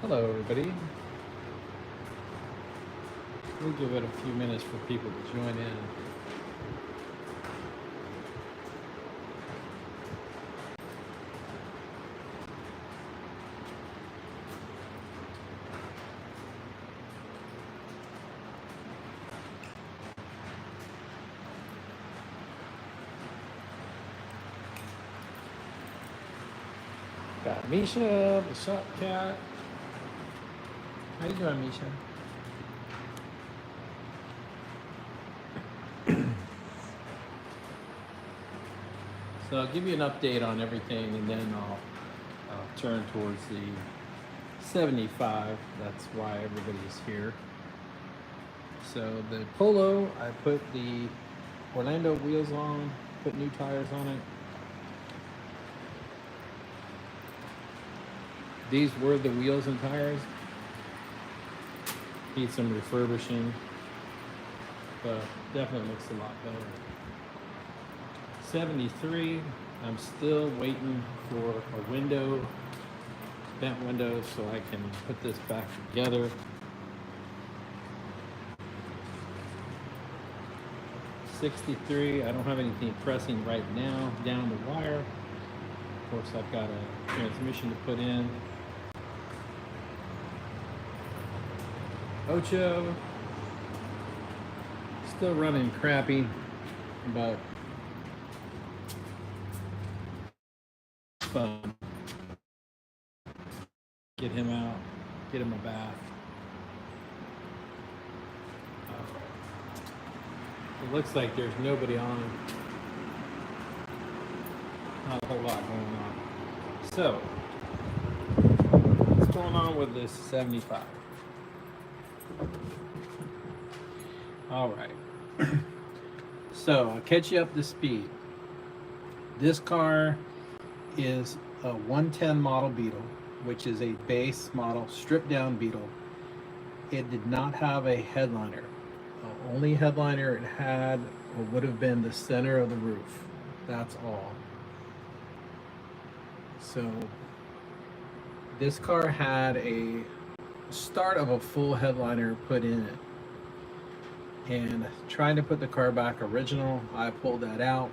Hello, everybody. We'll give it a few minutes for people to join in. Got Misha, the shop cat. How you doing, Misha? So I'll give you an update on everything, and then I'll turn towards the 75. That's why everybody's here. So the Polo, I put the Orlando wheels on, put new tires on it. These were the wheels and tires. Need some refurbishing, but definitely looks a lot better. 73, I'm still waiting for a window, bent window, so I can put this back together. 63, I don't have anything pressing right now down the wire. Of course, I've got a transmission to put in. Ocho, still running crappy, but fun. Get him out, get him a bath. It looks like there's nobody on. Not a whole lot going on. So, what's going on with this 75? All right. So, I'll catch you up to speed. This car is a 110 model Beetle, which is a base model stripped down Beetle. It did not have a headliner. The only headliner it had would have been the center of the roof. That's all. So this car had a start of a full headliner put in it. And trying to put the car back original, I pulled that out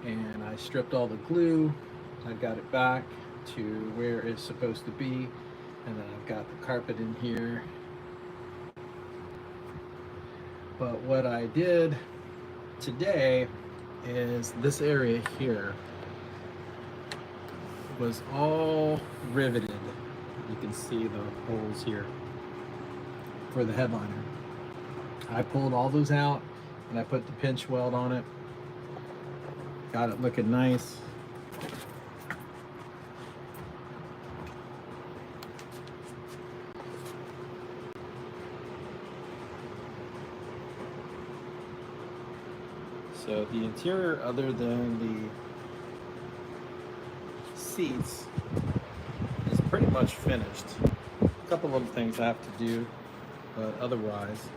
and I stripped all the glue. I got it back to where it's supposed to be, and then I've got the carpet in here. But what I did today is this area here was all riveted. You can see the holes here for the headliner. I pulled all those out and I put the pinch weld on it. Got it looking nice. So the interior, other than the seats, is pretty much finished. A couple little things I have to do, but otherwise.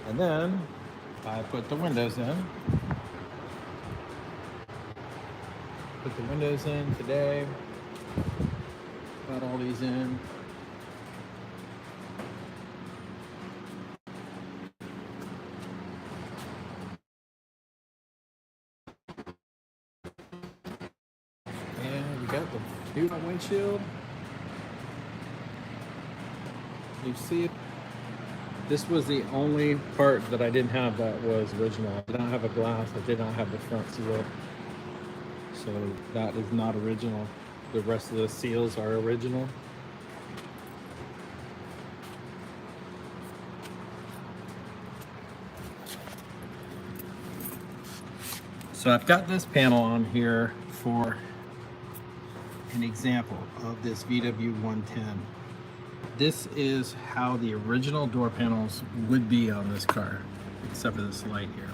And then I put the windows in. Put the windows in today. Got all these in. And we got the new windshield. You see it. This was the only part that I didn't have that was original. I did not have a glass. I did not have the front seal. So that is not original. The rest of the seals are original. So I've got this panel on here for an example of this VW110. This is how the original door panels would be on this car, except for this light here.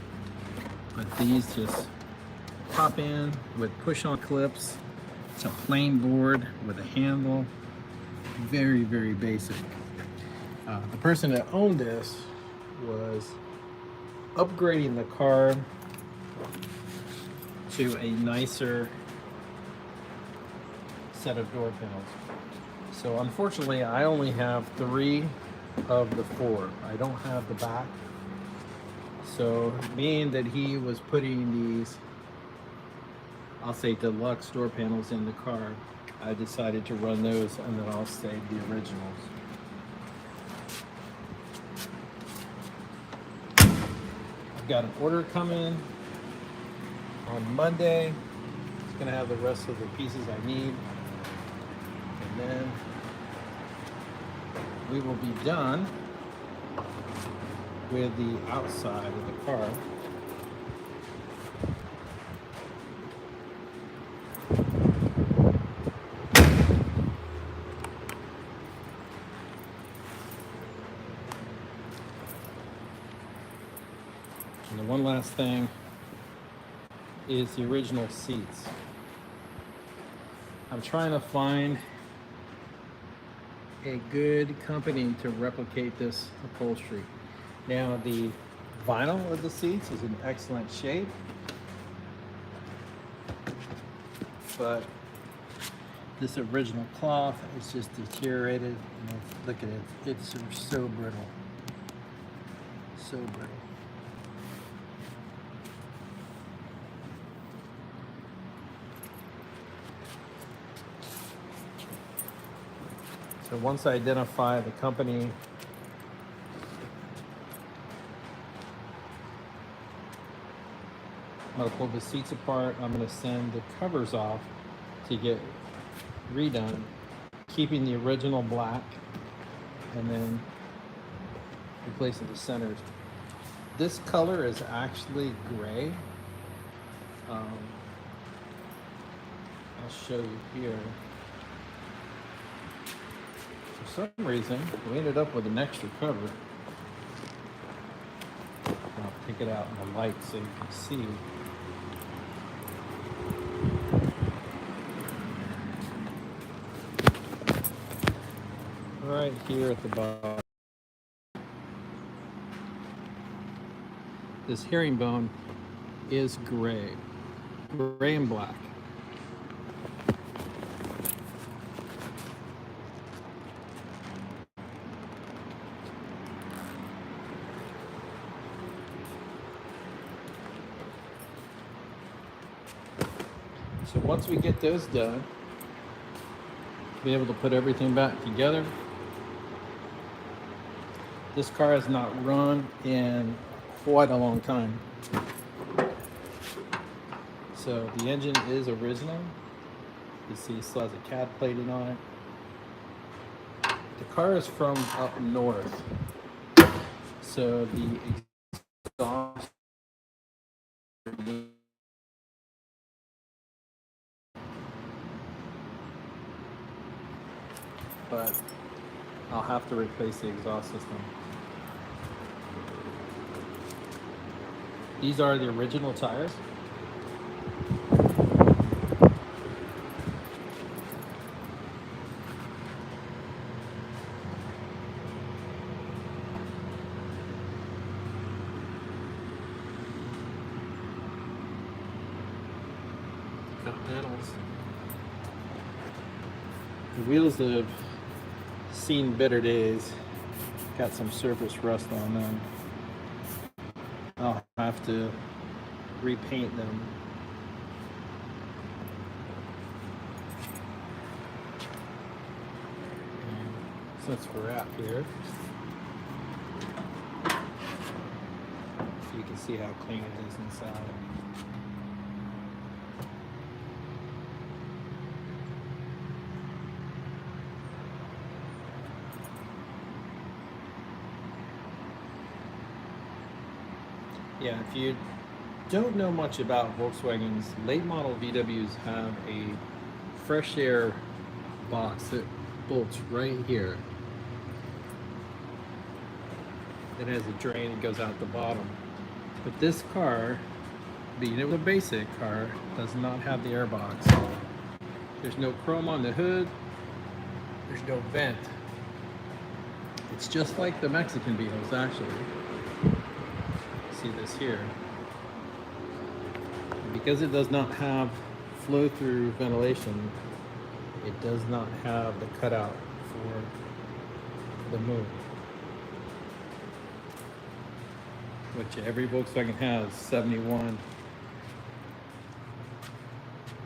But these just pop in with push-on clips. It's a plain board with a handle. Very, very basic. The person that owned this was upgrading the car to a nicer set of door panels. So unfortunately, I only have 3 of the 4. I don't have the back. So being that he was putting these, I'll say deluxe door panels in the car, I decided to run those, and then I'll save the originals. I've got an order coming on Monday. It's gonna have the rest of the pieces I need. And then we will be done with the outside of the car. And the one last thing is the original seats. I'm trying to find a good company to replicate this upholstery. Now the vinyl of the seats is in excellent shape, but this original cloth is just deteriorated. And look at it, it's so brittle, so brittle. So once I identify the company, I'm going to pull the seats apart. I'm going to send the covers off to get redone, keeping the original black and then replacing the centers. This color is actually gray. I'll show you here. For some reason, we ended up with an extra cover. I'll take it out in the light so you can see. Right here at the bottom. This herringbone is gray and black. So once we get those done, we'll be able to put everything back together. This car has not run in quite a long time. So the engine is original. You see it still has a cad plating on it. The car is from up north. So the exhaust, but I'll have to replace the exhaust system. These are the original tires. Got pedals. The wheels have seen better days. Got some surface rust on them. I'll have to repaint them. And since we're out here, so you can see how clean it is inside. Yeah, if you don't know much about Volkswagen's, late model VWs have a fresh air box that bolts right here. It has a drain that goes out the bottom. But this car, being a basic car, does not have the air box. There's no chrome on the hood. There's no vent. It's just like the Mexican Beetles, actually. See this here. Because it does not have flow-through ventilation, It does not have the cutout for the moon, which every Volkswagen has, 71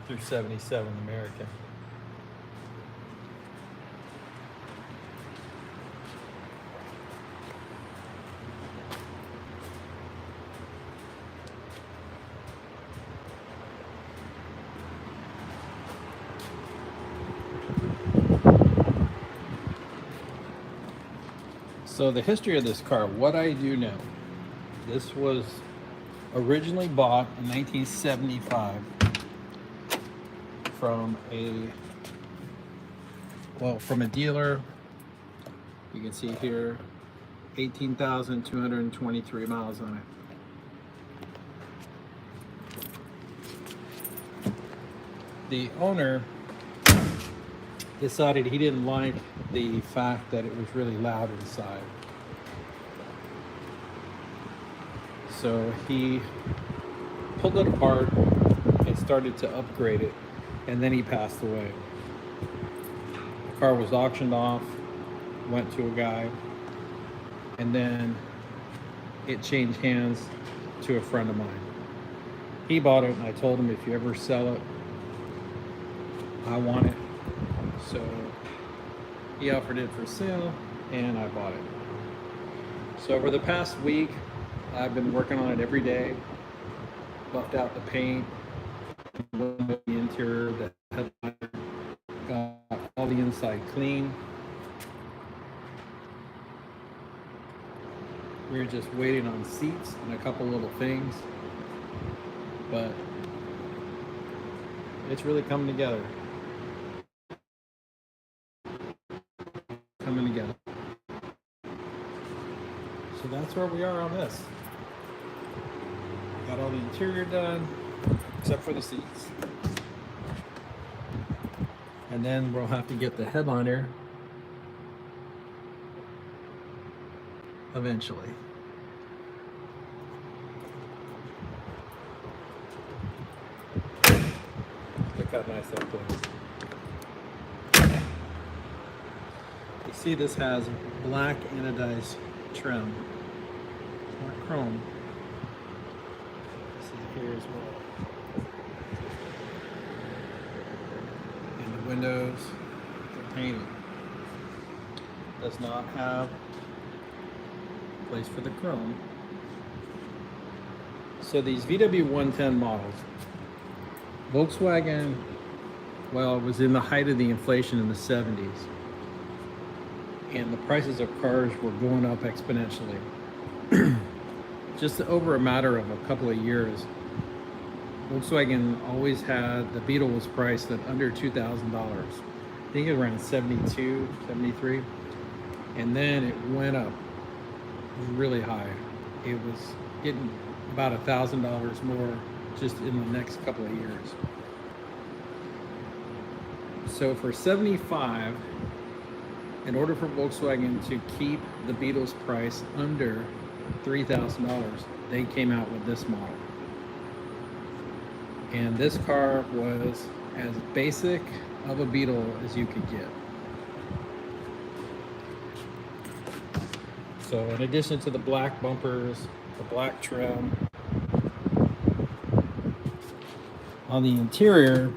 through 77 American. So the history of this car, what I do know, this was originally bought in 1975 from a dealer. You can see here 18,223 miles on it. The owner decided he didn't like the fact that it was really loud inside. So he pulled it apart and started to upgrade it, and then he passed away. The car was auctioned off, went to a guy, and then it changed hands to a friend of mine. He bought it, and I told him, if you ever sell it, I want it. So he offered it for sale, and I bought it. So over the past week, I've been working on it every day. Buffed out the paint, the interior, the headliner, got all the inside clean. We're just waiting on seats and a couple little things, but it's really coming together. So that's where we are on this. Got all the interior done, except for the seats. And then we'll have to get the headliner eventually. Look how nice that looks. You see, this has black anodized trim, not chrome. See here as well. And the windows are painted. Does not have place for the chrome. So these VW 110 models, Volkswagen, well, it was in the height of the inflation in the 70s. And the prices of cars were going up exponentially. Just over a matter of a couple of years, Volkswagen always had, the Beetle was priced at under $2,000. I think it was around 72, 73. And then it went up really high. It was getting about $1,000 more just in the next couple of years. So for 75, in order for Volkswagen to keep the Beetle's price under $3,000, they came out with this model. And this car was as basic of a Beetle as you could get. So in addition to the black bumpers, the black trim, on the interior,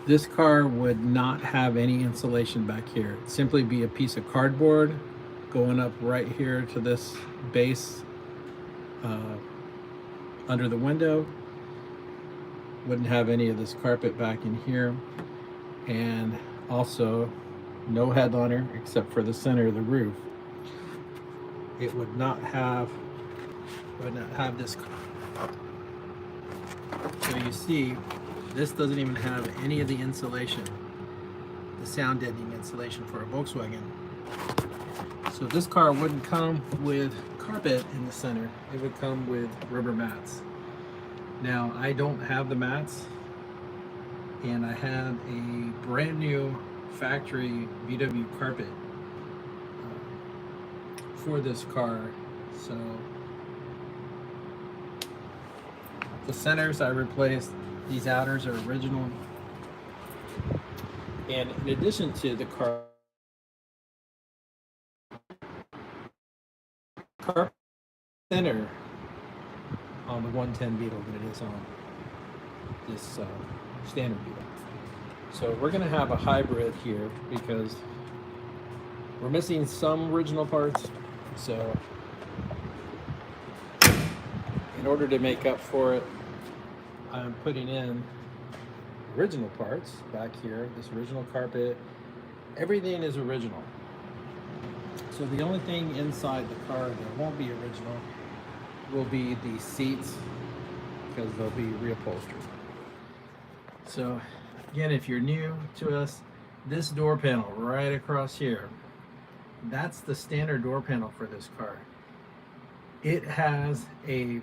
this car would not have any insulation back here. It'd simply be a piece of cardboard going up right here to this base under the window. Wouldn't have any of this carpet back in here. And also no headliner except for the center of the roof. It would not have this. So you see, this doesn't even have any of the insulation, the sound deadening insulation for a Volkswagen. So this car wouldn't come with carpet in the center, it would come with rubber mats. Now, I don't have the mats, and I have a brand new factory VW carpet for this car. So the centers I replaced. These outers are original. And in addition to the carpet thinner on the 110 Beetle than it is on this standard Beetle. So we're going to have a hybrid here because we're missing some original parts. So in order to make up for it, I'm putting in original parts back here. This original carpet, everything is original. So the only thing inside the car that won't be original will be the seats, because they'll be reupholstered. So again, if you're new to us, this door panel right across here, that's the standard door panel for this car. It has a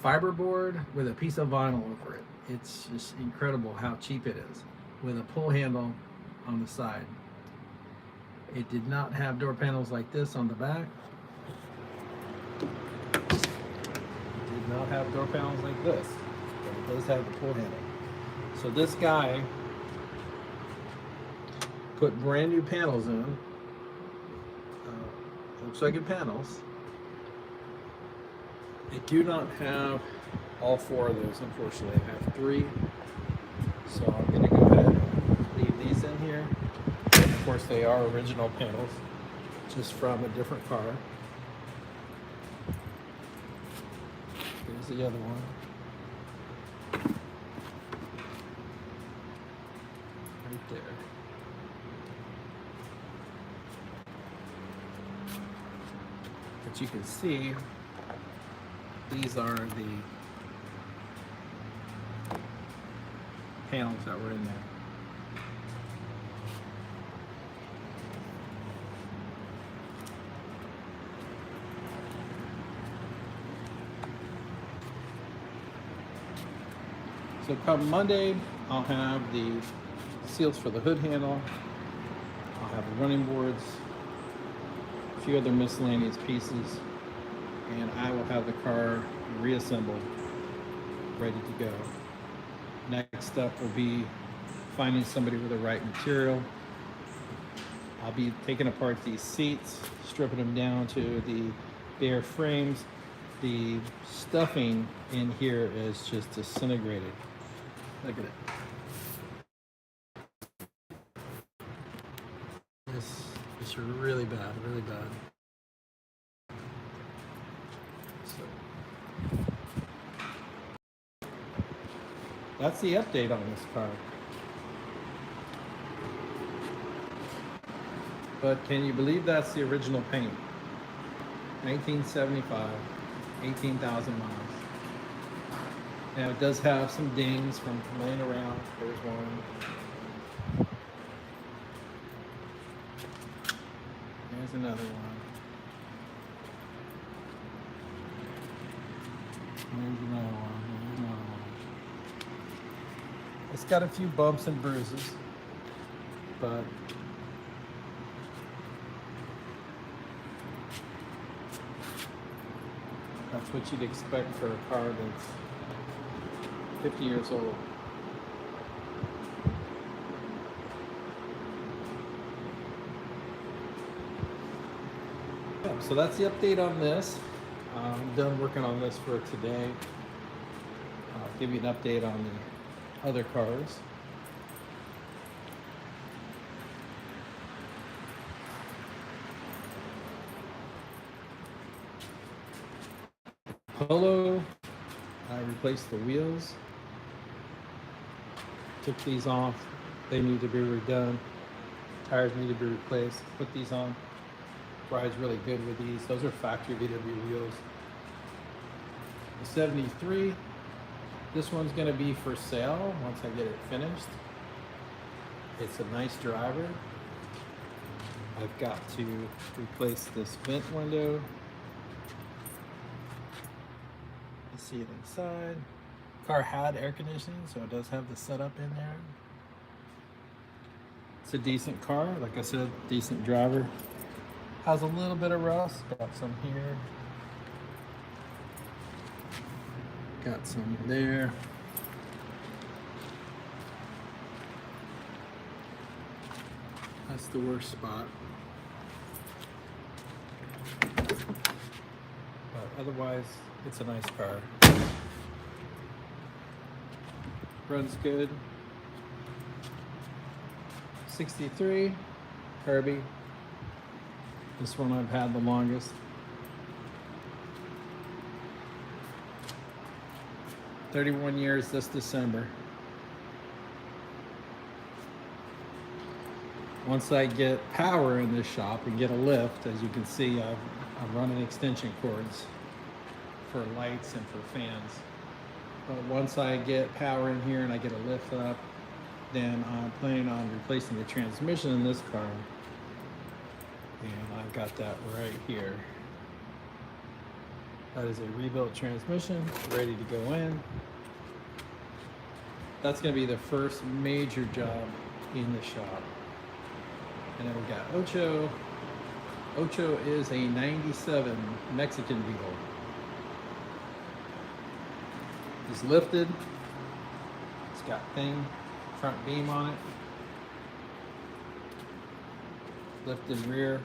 fiberboard with a piece of vinyl over it. It's just incredible how cheap it is, with a pull handle on the side. It did not have door panels like this on the back. It did not have door panels like this, but it does have the pull handle. So this guy put brand new panels in, Volkswagen panels. I do not have all four of those, unfortunately. I have three. So I'm going to go ahead and leave these in here. And of course, they are original panels, just from a different car. Here's the other one. Right there. But you can see these are the panels that were in there. So come Monday, I'll have the seals for the hood handle. I'll have the running boards, a few other miscellaneous pieces, and I will have the car reassembled, ready to go. Next up will be finding somebody with the right material. I'll be taking apart these seats, stripping them down to the bare frames. The stuffing in here is just disintegrated. Look at it. This is really bad, really bad. So that's the update on this car. But can you believe that's the original paint? 1975, 18,000 miles. Now it does have some dings from laying around. There's one. There's another one. There's another one. There's another one. It's got a few bumps and bruises, but that's what you'd expect for a car that's 50 years old. Yeah, so that's the update on this. I'm done working on this for today. I'll give you an update on the other cars. Polo, I replaced the wheels. Took these off. They need to be redone. Tires need to be replaced. Put these on. Rides really good with these. Those are factory VW wheels. The 73, this one's going to be for sale once I get it finished. It's a nice driver. I've got to replace this vent window. You see it inside. Car had air conditioning, so it does have the setup in there. It's a decent car, like I said, decent driver. Has a little bit of rust, got some here. Got some there. That's the worst spot. But otherwise, it's a nice car. Runs good. 63, Herbie. This one I've had the longest. 31 years this December. Once I get power in this shop and get a lift, as you can see, I'm running extension cords for lights and for fans. But once I get power in here and I get a lift up, then I'm planning on replacing the transmission in this car. And I've got that right here. That is a rebuilt transmission, ready to go in. That's gonna be the first major job in the shop. And then we got Ocho. Ocho is a 97 Mexican Beetle. It's lifted. It's got thing, front beam on it. Lifted rear.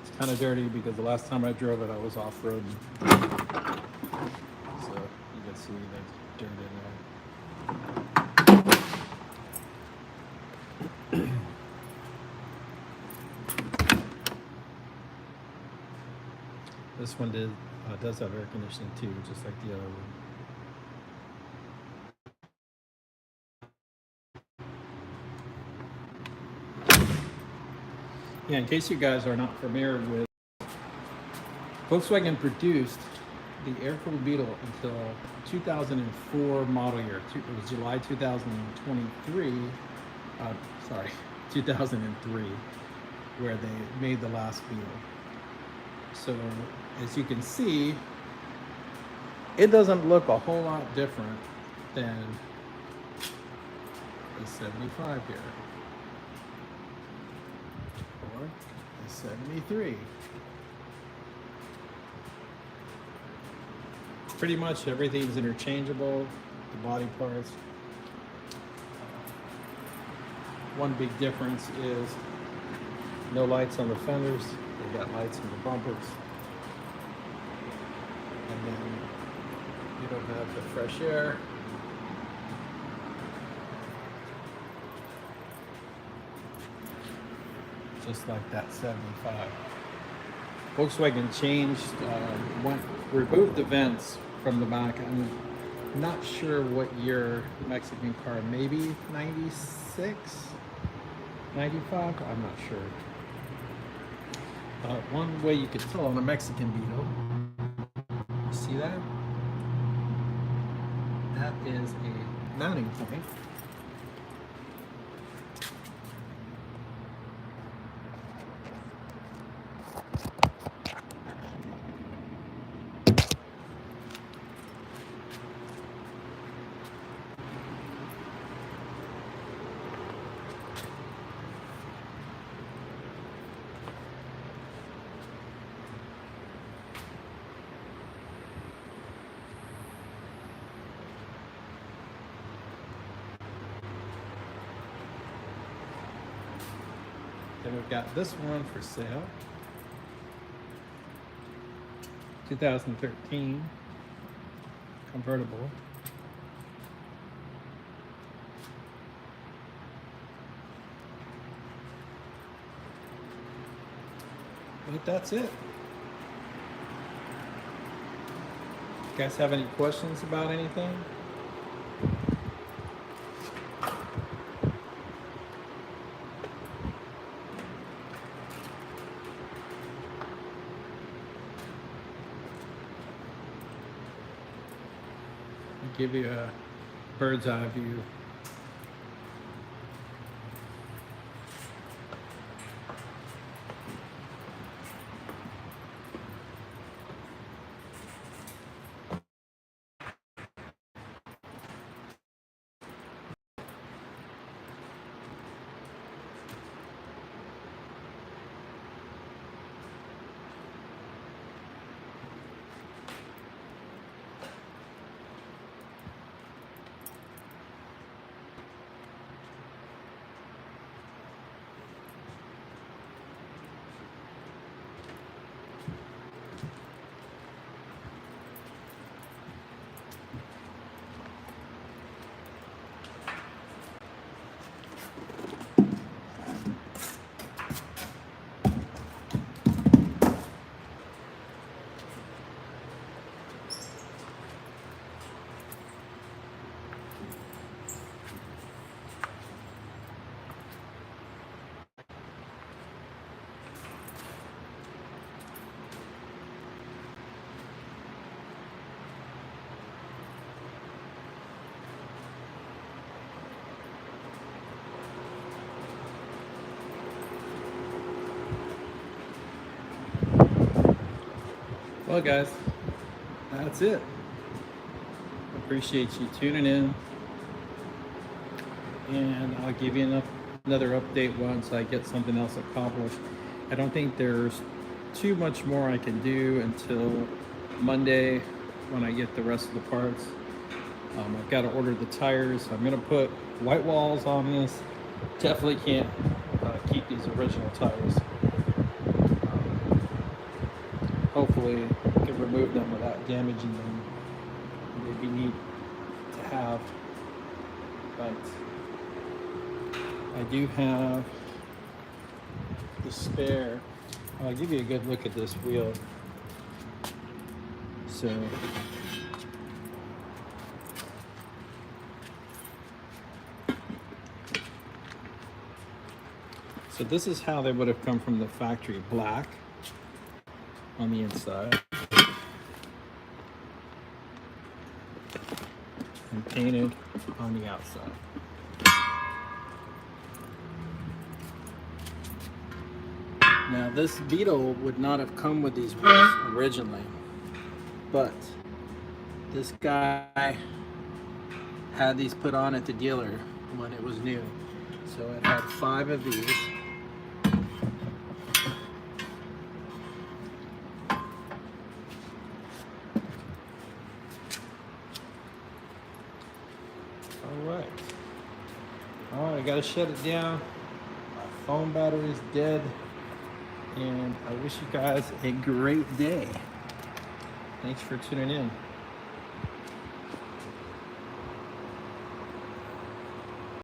It's kind of dirty because the last time I drove it, I was off-roading. So you can see the dirt in there. This one does have air conditioning too, just like the other one. Yeah, in case you guys are not familiar with, Volkswagen produced the air-cooled Beetle until 2004 model year. It was July 2023, 2003, where they made the last Beetle. So, as you can see, it doesn't look a whole lot different than the 75 here. Or the 73. Pretty much everything's interchangeable, the body parts. One big difference is no lights on the fenders. They got lights on the bumpers. And then you don't have the fresh air. Just like that 75. Volkswagen changed, removed the vents from the back. I'm not sure what year Mexican car, maybe 96, 95, I'm not sure. One way you could tell on a Mexican Beetle, you see that? That is a mounting point. Then we've got this one for sale. 2013 convertible. But that's it. You guys have any questions about anything? Give you a bird's eye view. Well, guys, that's it. Appreciate you tuning in, and I'll give you another update once I get something else accomplished. I don't think there's too much more I can do until Monday when I get the rest of the parts. I've got to order the tires. I'm going to put white walls on this. Definitely can't keep these original tires. Hopefully I can remove them without damaging them. They'd be neat to have. But I do have the spare. I'll give you a good look at this wheel. So this is how they would have come from the factory: black on the inside and painted on the outside. Now this Beetle would not have come with these wheels originally, but this guy had these put on at the dealer when it was new. So it had 5 of these. All right, I gotta shut it down. My phone battery is dead, and I wish you guys a great day. Thanks for tuning in.